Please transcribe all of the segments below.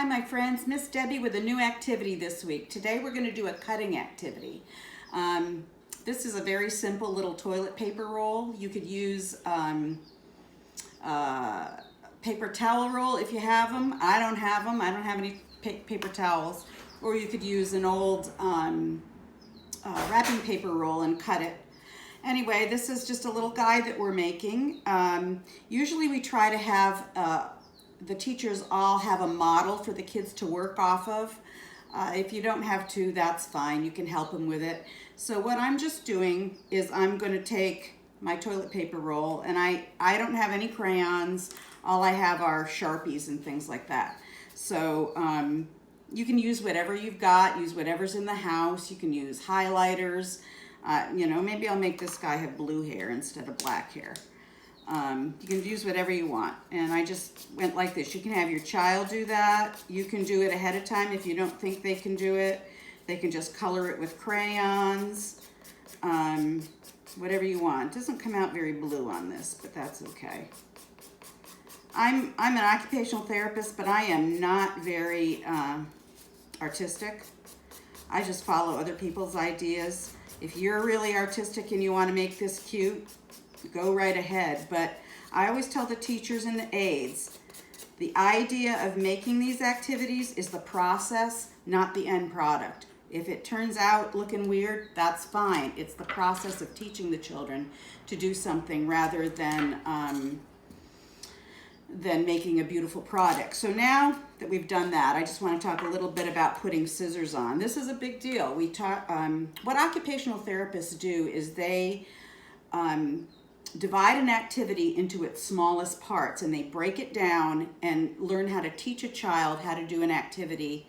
Hi my friends, Miss Debbie with a new activity this week. Today we're going to do a cutting activity. This is a very simple little toilet paper roll. You could use paper towel roll if you have them. I don't have them. I don't have any paper towels. Or you could use an old wrapping paper roll and cut it. Anyway, this is just a little guide that we're making. Usually we try to have the teachers all have a model for the kids to work off of. If you don't have to, that's fine. You can help them with it. So what I'm just doing is I'm going to take my toilet paper roll, and I don't have any crayons. All I have are Sharpies and things like that. So you can use whatever you've got, use whatever's in the house. You can use highlighters. Maybe I'll make this guy have blue hair instead of black hair. You can use whatever you want. And I just went like this. You can have your child do that. You can do it ahead of time if you don't think they can do it. They can just color it with crayons. Whatever you want. It doesn't come out very blue on this, but that's okay. I'm an occupational therapist, but I am not very artistic. I just follow other people's ideas. If you're really artistic and you want to make this cute, go right ahead. But I always tell the teachers and the aides, the idea of making these activities is the process, not the end product. If it turns out looking weird, that's fine. It's the process of teaching the children to do something rather than making a beautiful product. So now that we've done that, I just want to talk a little bit about putting scissors on. This is a big deal. We talk. What occupational therapists do is they divide an activity into its smallest parts, and they break it down and learn how to teach a child how to do an activity,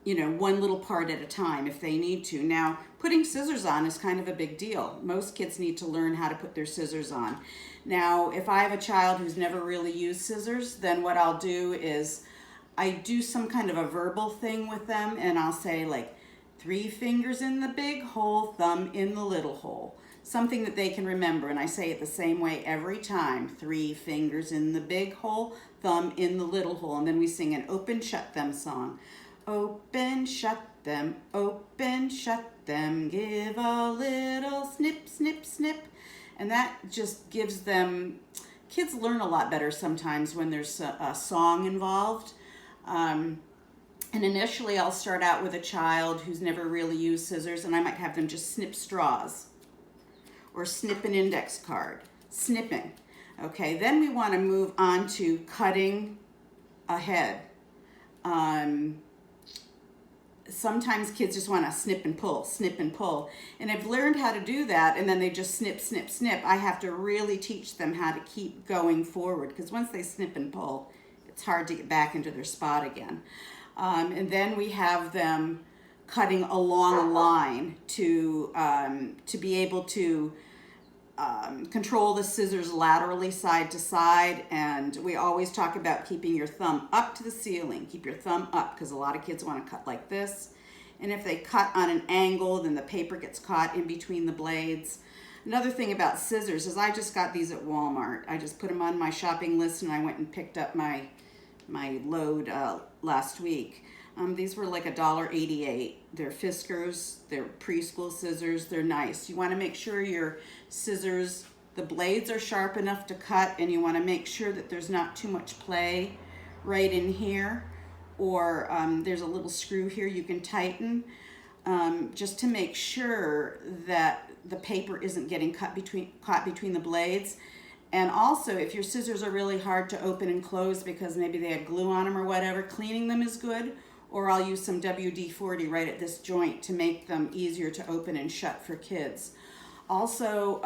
one little part at a time if they need to. Now, putting scissors on is kind of a big deal. Most kids need to learn how to put their scissors on. Now, if I have a child who's never really used scissors, then what I'll do is I do some kind of a verbal thing with them, and I'll say like 3 fingers in the big hole, thumb in the little hole. Something that they can remember, and I say it the same way every time. 3 fingers in the big hole, thumb in the little hole, and then we sing an open, shut them song. Open, shut them, give a little snip, snip, snip. And that just gives them, kids learn a lot better sometimes when there's a song involved. And initially I'll start out with a child who's never really used scissors, and I might have them just snip straws or snip an index card, snipping. Okay, then we want to move on to cutting a head. Sometimes kids just want to snip and pull. And I've learned how to do that, and then they just snip, snip, snip. I have to really teach them how to keep going forward, because once they snip and pull, it's hard to get back into their spot again. And then we have them cutting along a line to be able to control the scissors laterally side to side. And we always talk about keeping your thumb up to the ceiling. Keep your thumb up, because a lot of kids want to cut like this. And if they cut on an angle, then the paper gets caught in between the blades. Another thing about scissors is I just got these at Walmart. I just put them on my shopping list, and I went and picked up my load last week. These were like $1.88. They're Fiskars, they're preschool scissors, they're nice. You want to make sure your scissors, the blades are sharp enough to cut, and you want to make sure that there's not too much play right in here, or there's a little screw here you can tighten, just to make sure that the paper isn't getting caught between the blades. And also, if your scissors are really hard to open and close because maybe they had glue on them or whatever, cleaning them is good. Or I'll use some WD-40 right at this joint to make them easier to open and shut for kids. Also,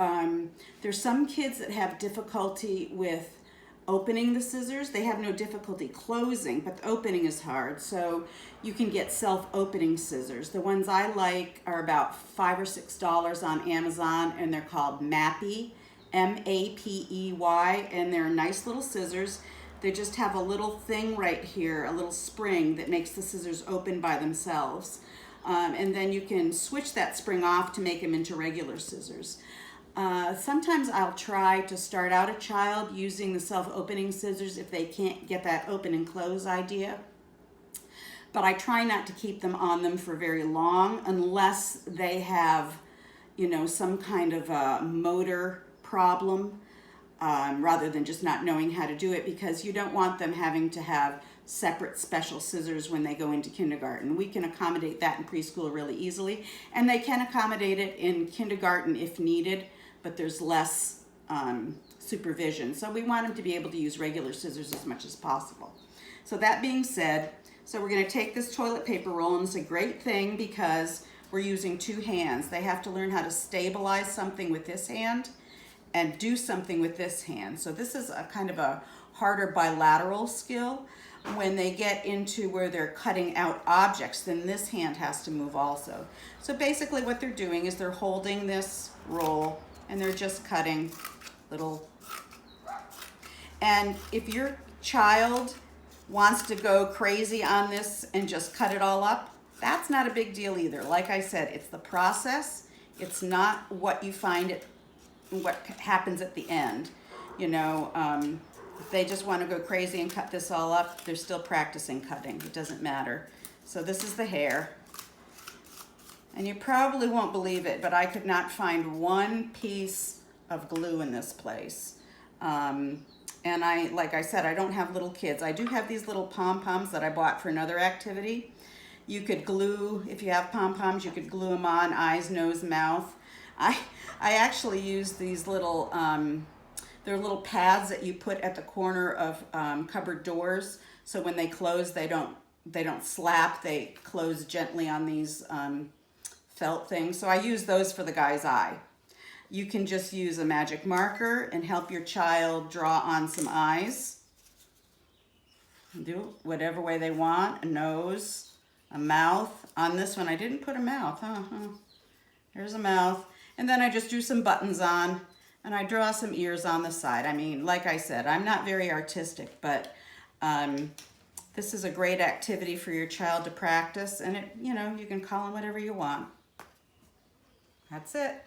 there's some kids that have difficulty with opening the scissors. They have no difficulty closing, but the opening is hard. So you can get self-opening scissors. The ones I like are about $5 or $6 on Amazon, and they're called Mapei, M-A-P-E-Y, and they're nice little scissors. They just have a little thing right here, a little spring that makes the scissors open by themselves. And then you can switch that spring off to make them into regular scissors. Sometimes I'll try to start out a child using the self-opening scissors if they can't get that open and close idea. but I try not to keep them on them for very long unless they have, you know, some kind of a motor problem, rather than just not knowing how to do it, because you don't want them having to have separate special scissors when they go into kindergarten. We can accommodate that in preschool really easily, and they can accommodate it in kindergarten if needed, but there's less supervision. So we want them to be able to use regular scissors as much as possible. So that being said, so we're going to take this toilet paper roll, and it's a great thing because we're using two hands. They have to learn how to stabilize something with this hand and do something with this hand. So this is a kind of a harder bilateral skill. When they get into where they're cutting out objects, then this hand has to move also. So basically what they're doing is they're holding this roll and they're just cutting little. And if your child wants to go crazy on this and just cut it all up, that's not a big deal either. Like I said, it's the process. It's not what you find it, what happens at the end. You know, if they just want to go crazy and cut this all up, they're still practicing cutting. It doesn't matter. So this is the hair. And you probably won't believe it, but I could not find one piece of glue in this place. And like I said, I don't have little kids. I do have these little pom-poms that I bought for another activity. You could glue, if you have pom-poms, you could glue them on eyes, nose, mouth. I actually use these little, they're little pads that you put at the corner of cupboard doors. So when they close, they don't slap, they close gently on these felt things. So I use those for the guy's eye. You can just use a magic marker and help your child draw on some eyes. Do whatever way they want, a nose, a mouth. On this one, I didn't put a mouth. There's a mouth. And then I just drew some buttons on, and I draw some ears on the side. I mean, like I said, I'm not very artistic, but this is a great activity for your child to practice, and it, you know, you can call them whatever you want. That's it.